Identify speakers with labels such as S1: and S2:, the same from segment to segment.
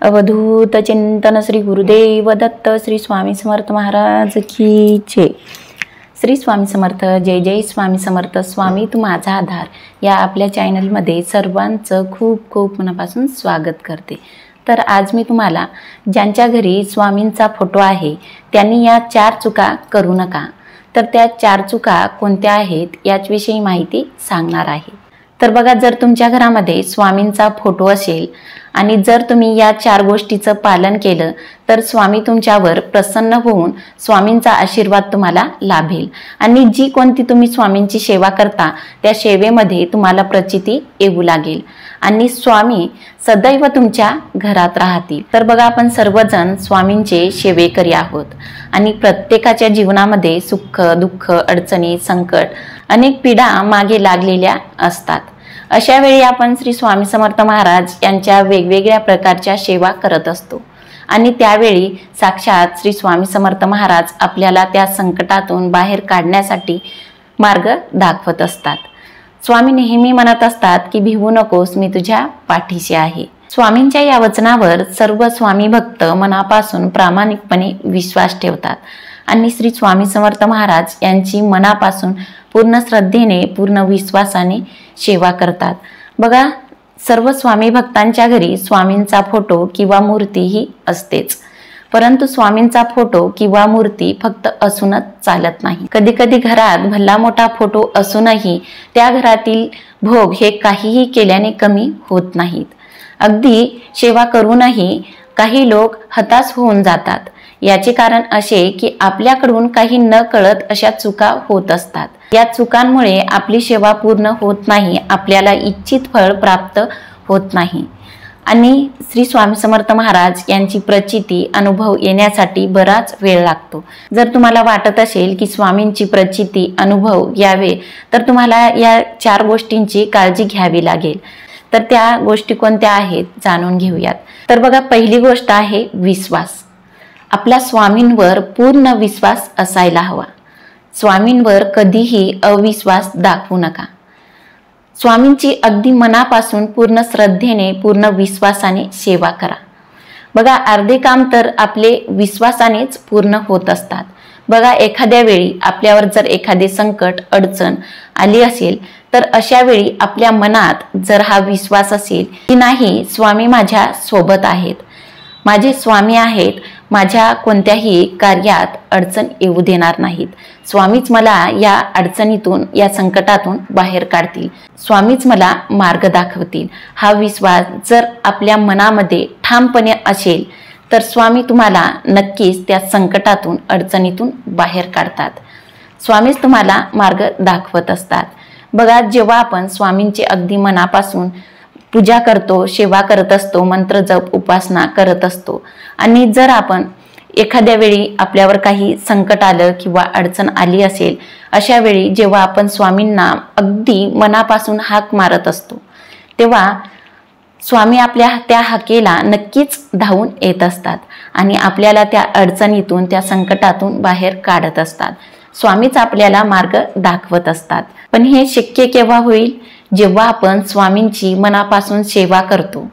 S1: अवधूत चिंतन श्री गुरुदेव दत्त श्री स्वामी समर्थ महाराज की जय। श्री स्वामी समर्थ, जय जय स्वामी समर्थ। स्वामी तू माझा आधार या आपल्या चॅनलमध्ये सर्वांचं खूप खूप मनापासून स्वागत करते। तर आज मी तुम्हाला ज्यांच्या घरी स्वामींचा फोटो आहे त्यांनी या 4 चुका करू नका, तर त्या 4 चुका कोणत्या आहेत याविषयी माहिती सांगणार आहे। तर बघा, जर तुमच्या घरामध्ये स्वामींचा फोटो असेल आणि जर तुम्ही या 4 गोष्टीचं पालन केलं तर स्वामी तुमच्यावर प्रसन्न होऊन स्वामींचा आशीर्वाद तुम्हाला लाभेल आणि जी कोणती तुम्ही स्वामींची सेवा करता त्या सेवेमध्ये तुम्हाला प्रचिती येऊ लागेल आणि स्वामी सदैव तुमच्या घरात राहतील। तर बघा, आपण सर्वजण स्वामींचे सेवेकरी आहोत आणि प्रत्येकाच्या जीवनामध्ये सुख दुःख अडचणी संकट अनेक पीडा मागे लागलेल्या असतात। अशा वेळी आपण श्री स्वामी समर्थ महाराज यांच्या वेगवेगळ्या प्रकारच्या सेवा करत असतो आणि त्यावेळी साक्षात श्री स्वामी समर्थ महाराज आपल्याला त्या संकटातून बाहेर काढण्यासाठी मार्ग दाखवत असतात। स्वामी नेहमी म्हणत असतात की भिवू नकोस, मी तुझ्या पाठीशी आहे। स्वामींच्या या वचनावर सर्व स्वामी भक्त मनापासून प्रामाणिकपणे विश्वास ठेवतात आणि श्री स्वामी समर्थ महाराज यांची मनापासून पूर्ण श्रद्धेने पूर्ण विश्वासाने सेवा करतात। बघा, सर्व स्वामी भक्तांच्या घरी स्वामींचा फोटो किंवा मूर्ती ही असतेच, परंतु स्वामींचा फोटो किंवा मूर्ती फक्त असूनच चालत नाही। कधी कधी घरात भला मोठा फोटो असूनही त्या घरातील भोग हे काहीही केल्याने कमी होत नाहीत। अगदी सेवा करूनही काही लोक हताश होऊन जातात। याचे कारण असे की आपल्याकडून काही न कळत अशा चुका होत असतात। या चुकांमुळे आपली सेवा पूर्ण होत नाही, आपल्याला इच्छित फळ प्राप्त होत नाही आणि श्री स्वामी समर्थ महाराज यांची प्रचिती अनुभव येण्यासाठी बराच वेळ लागतो। जर तुम्हाला वाटत असेल की स्वामींची प्रचिती अनुभव यावे तर तुम्हाला या 4 गोष्टींची काळजी घ्यावी लागेल। तर त्या गोष्टी कोणत्या आहेत जाणून घेऊयात। तर बघा, पहिली गोष्ट आहे विश्वास। आपल्या स्वामींवर पूर्ण विश्वास असायला हवा। स्वामींवर कधीही अविश्वास दाखवू नका। स्वामींची अगदी मनापासून पूर्ण श्रद्धेने पूर्ण विश्वासाने सेवा करा। बघा, अर्धे काम तर आपले विश्वासानेच पूर्ण होत असतात। बघा, एखाद्या वेळी आपल्यावर जर एखादे संकट अडचण आली असेल तर अशा वेळी आपल्या मनात जर हा विश्वास असेल की नाही, स्वामी माझ्या सोबत आहेत, माझे स्वामी आहेत, माझ्या कोणत्याही कार्यात अडचण येऊ देणार नाहीत, स्वामीच मला या अडचणीतून या संकटातून बाहेर काढतील, स्वामीच मला मार्ग दाखवतील, हा विश्वास जर आपल्या मनामध्ये ठामपणे असेल तर स्वामी तुम्हाला नक्कीच त्या संकटातून अडचणीतून बाहेर काढतात। स्वामीच तुम्हाला मार्ग दाखवत असतात। बघा, जेव्हा आपण स्वामींचे अगदी मनापासून पूजा करतो, सेवा करत असतो, मंत्र जप उपासना करत असतो आणि जर आपण एखाद्या वेळी आपल्यावर काही संकट आलं किंवा अडचण आली असेल, अशा वेळी जेव्हा आपण स्वामींना अगदी मनापासून हाक मारत असतो तेव्हा स्वामी आपल्या त्या हाकेला नक्कीच धावून येत असतात आणि आपल्याला त्या अडचणीतून त्या संकटातून बाहेर काढत असतात। स्वामीच आपल्याला मार्ग दाखवत असतात। पण हे शक्य केव्हा होईल? जेव्हा आपण स्वामींची मनापासून सेवा करतो,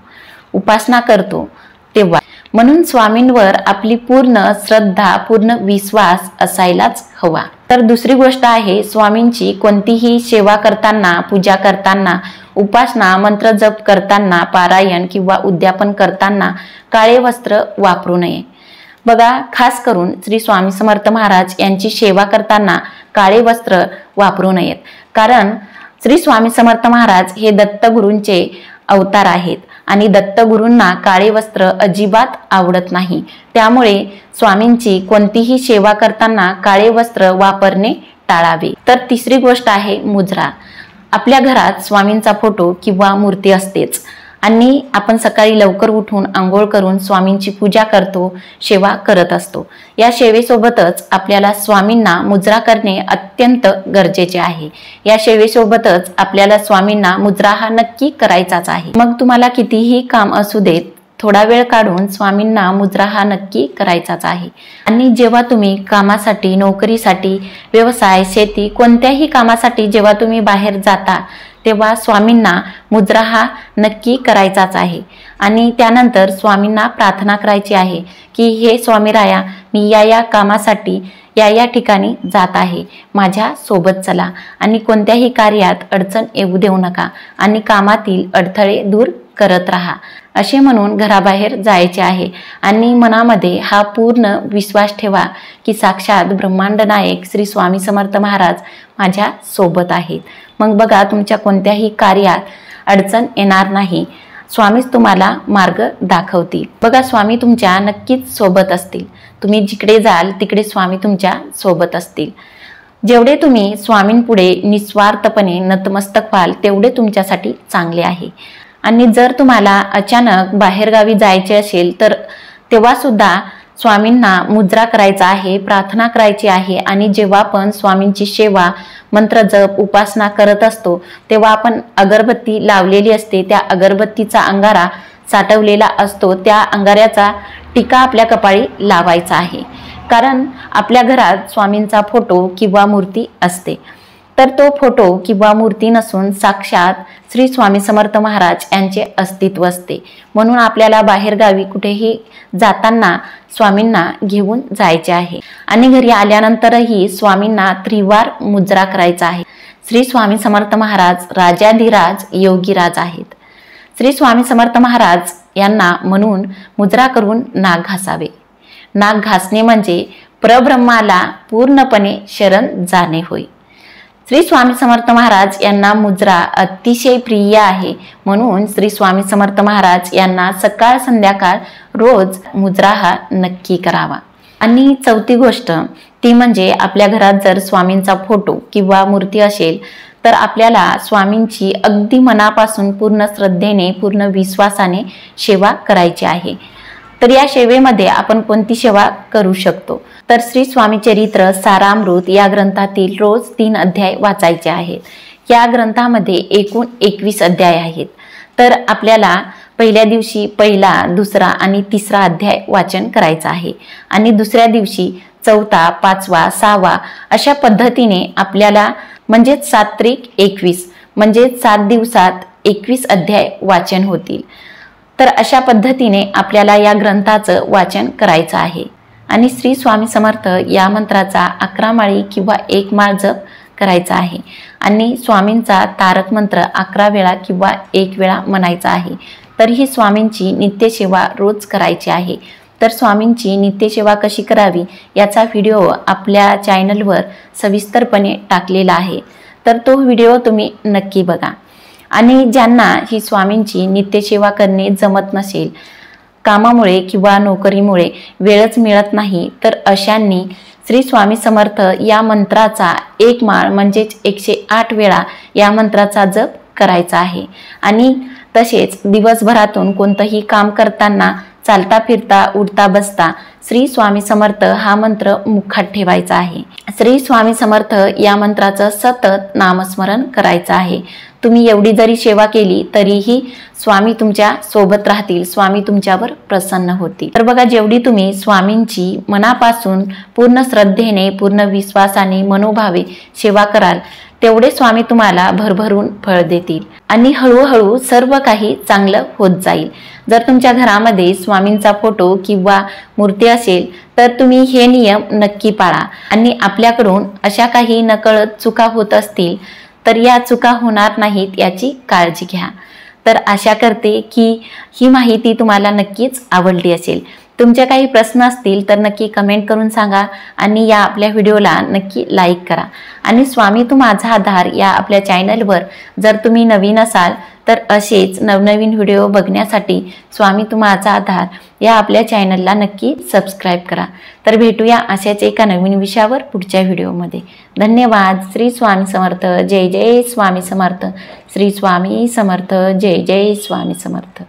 S1: उपासना करतो तेव्हा। म्हणून स्वामींवर आपली पूर्ण श्रद्धा पूर्ण विश्वास असायलाच हवा। तर दुसरी गोष्ट आहे, स्वामींची कोणतीही सेवा करताना, पूजा करताना, उपासना मंत्र जप करताना, पारायण किंवा उद्यापन करताना काळे वस्त्र वापरू नये। बघा, खास करून श्री स्वामी समर्थ महाराज यांची सेवा करताना काळे वस्त्र वापरू नयेत, कारण श्री स्वामी समर्थ महाराज हे दत्तगुरूंचे अवतार आहेत आणि दत्तगुरूंना काळे वस्त्र अजिबात आवडत नाही। त्यामुळे स्वामींची कोणतीही सेवा करताना काळे वस्त्र वापरणे टाळावे। तर तिसरी गोष्ट आहे मुजरा। आपल्या घरात स्वामींचा फोटो किंवा मूर्ती असतेच आणि आपण सकाळी लवकर उठून आंघोळ करून स्वामींची पूजा करतो, सेवा करत असतो। या सेवेसोबतच आपल्याला स्वामींना मुजरा करणे अत्यंत गरजेचे आहे। या सेवेसोबतच आपल्याला स्वामींना मुजरा हा नक्की करायचाच आहे। मग तुम्हाला कितीही काम असू देत, थोडा वेळ काढून स्वामींना मुजरा हा नक्की करायचाच आहे। आणि जेव्हा तुम्ही कामासाठी, नोकरीसाठी, व्यवसाय, शेती कोणत्याही कामासाठी जेव्हा तुम्ही बाहेर जाता तेव्हा स्वामींना मुजरा हा नक्की करायचाच आहे आणि त्यानंतर स्वामींना प्रार्थना करायची आहे की हे स्वामीराया, मी या कामासाठी या ठिकाणी जात आहे, माझ्या सोबत चला आणि कोणत्याही कार्यात अडचण येऊ देऊ नका आणि कामातील अडथळे दूर करत राहा असे म्हणून घराबाहेर जायचे आहे आणि मनामध्ये हा पूर्ण विश्वास ठेवा की साक्षात ब्रह्मांड नायक श्री स्वामी समर्थ महाराज माझ्या सोबत आहेत। मग बघा तुमच्या कोणत्याही कार्यात अडचण येणार नाही, स्वामीच तुम्हाला मार्ग दाखवतील। बघा स्वामी तुमच्या नक्कीच सोबत असतील, तुम्ही जिकडे जाल तिकडे स्वामी तुमच्या सोबत असतील। जेवढे तुम्ही स्वामींपुढे निस्वार्थपणे नतमस्तक व्हाल तेवढे तुमच्यासाठी चांगले आहे। आणि जर तुम्हाला अचानक बाहेरगावी जायचे असेल तर तेव्हा सुद्धा स्वामींना मुजरा करायचा आहे, प्रार्थना करायची आहे आणि जेव्हा आपण स्वामींची सेवा, मंत्र जप, उपासना करत असतो तेव्हा आपण अगरबत्ती लावलेली असते, त्या अगरबत्तीचा अंगारा साठवलेला असतो, त्या अंगाऱ्याचा टिका आपल्या कपाळी लावायचा आहे। कारण आपल्या घरात स्वामींचा फोटो किंवा मूर्ती असते, तर तो फोटो किंवा मूर्ती नसून साक्षात श्री स्वामी समर्थ महाराज यांचे अस्तित्व असते। म्हणून आपल्याला बाहेरगावी कुठेही जाताना स्वामींना घेऊन जायचे आहे आणि घरी आल्यानंतरही स्वामींना त्रिवार मुजरा करायचा आहे। श्री स्वामी समर्थ महाराज राजाधिराज योगीराज आहेत। श्री स्वामी समर्थ महाराज यांना म्हणून मुजरा करून नाक घासावे। नाक घासणे म्हणजे परब्रह्माला पूर्णपणे शरण जाणे होय। श्री स्वामी समर्थ महाराज यांना मुजरा अतिशय प्रिय आहे, म्हणून श्री स्वामी समर्थ महाराज यांना सकाळ संध्याकाळ रोज मुजरा हा नक्की करावा। आणि चौथी गोष्ट ती म्हणजे आपल्या घरात जर स्वामींचा फोटो किंवा मूर्ती असेल तर आपल्याला स्वामींची अगदी मनापासून पूर्ण श्रद्धेने, पूर्ण विश्वासाने सेवा करायची आहे। तर या सेवेमध्ये आपण कोणती सेवा करू शकतो तर श्री स्वामी चरित्र सारामृत या ग्रंथातील रोज 3 अध्याय वाचायचे आहेत। या ग्रंथामध्ये एकूण 21 अध्याय आहेत, तर आपल्याला पहिल्या दिवशी पहिला, दुसरा आणि तिसरा अध्याय वाचन करायचा आहे आणि दुसऱ्या दिवशी चौथा, 5वा, 6वा अशा पद्धतीने आपल्याला म्हणजे 7×21 म्हणजे 7 दिवसात 21 अध्याय वाचन होतील। तर अशा पद्धतीने आपल्याला या ग्रंथाचं वाचन करायचं आहे आणि श्री स्वामी समर्थ या मंत्राचा 11 माळी किंवा 1 माळ जप करायचा आहे आणि स्वामींचा तारक मंत्र 11 वेळा किंवा 1 वेळा म्हणायचा आहे। तर ही स्वामींची नित्यसेवा रोज करायची आहे। तर स्वामींची नित्यसेवा कशी करावी याचा व्हिडिओ आपल्या चॅनलवर सविस्तरपणे टाकलेला आहे, तर तो व्हिडिओ तुम्ही नक्की बघा। आणि ज्यांना ही स्वामींची नित्यसेवा करणे जमत नसेल, कामामुळे किंवा नोकरीमुळे वेळच मिळत नाही, तर अशांनी श्री स्वामी समर्थ या मंत्राचा 1 माळ म्हणजेच 108 वेळा या मंत्राचा जप करायचा आहे। आणि तसेच दिवसभरातून कोणतंही काम करताना, चालता फिरता, उठता बसता श्री स्वामी समर्थ हा मंत्र मुखात ठेवायचा आहे। श्री स्वामी समर्थ या मंत्राचं सतत नामस्मरण करायचं आहे। तुम्ही एवढी जरी सेवा केली तरीही स्वामी तुमच्या सोबत राहतील, स्वामी तुमच्यावर प्रसन्न होतील। तर बघा, जेवढी तुम्ही स्वामींची मनापासून पूर्ण श्रद्धेने, पूर्ण विश्वासाने, मनोभावे सेवा कराल तेवढे स्वामी तुम्हाला भरभरून फळ देतील आणि हळूहळू सर्व काही चांगलं होत जाईल। जर तुमच्या घरामध्ये स्वामींचा फोटो किंवा मूर्ती असेल तर तुम्ही हे नियम नक्की पाळा आणि आपल्याकडून अशा काही नकळत चुका होत असतील तर या चुका होणार नाहीत याची काळजी घ्या। तर आशा करते की ही माहिती तुम्हाला नक्कीच आवडली असेल। तुमचे काही प्रश्न असतील तर नक्की कमेंट करून सांगा आणि या आपल्या व्हिडिओला नक्की लाईक करा। आणि स्वामी तू माझा आधार या आपल्या चॅनलवर जर तुम्ही नवीन असाल तर असेच नवनवीन व्हिडिओ बघण्यासाठी स्वामी तू माझा आधार या आपल्या चॅनलला नक्की सबस्क्राईब करा। तर भेटूया अशाच एका नवीन विषयावर पुढच्या व्हिडिओमध्ये। धन्यवाद। श्री स्वामी समर्थ। जय जय स्वामी समर्थ। श्री स्वामी समर्थ। जय जय स्वामी समर्थ।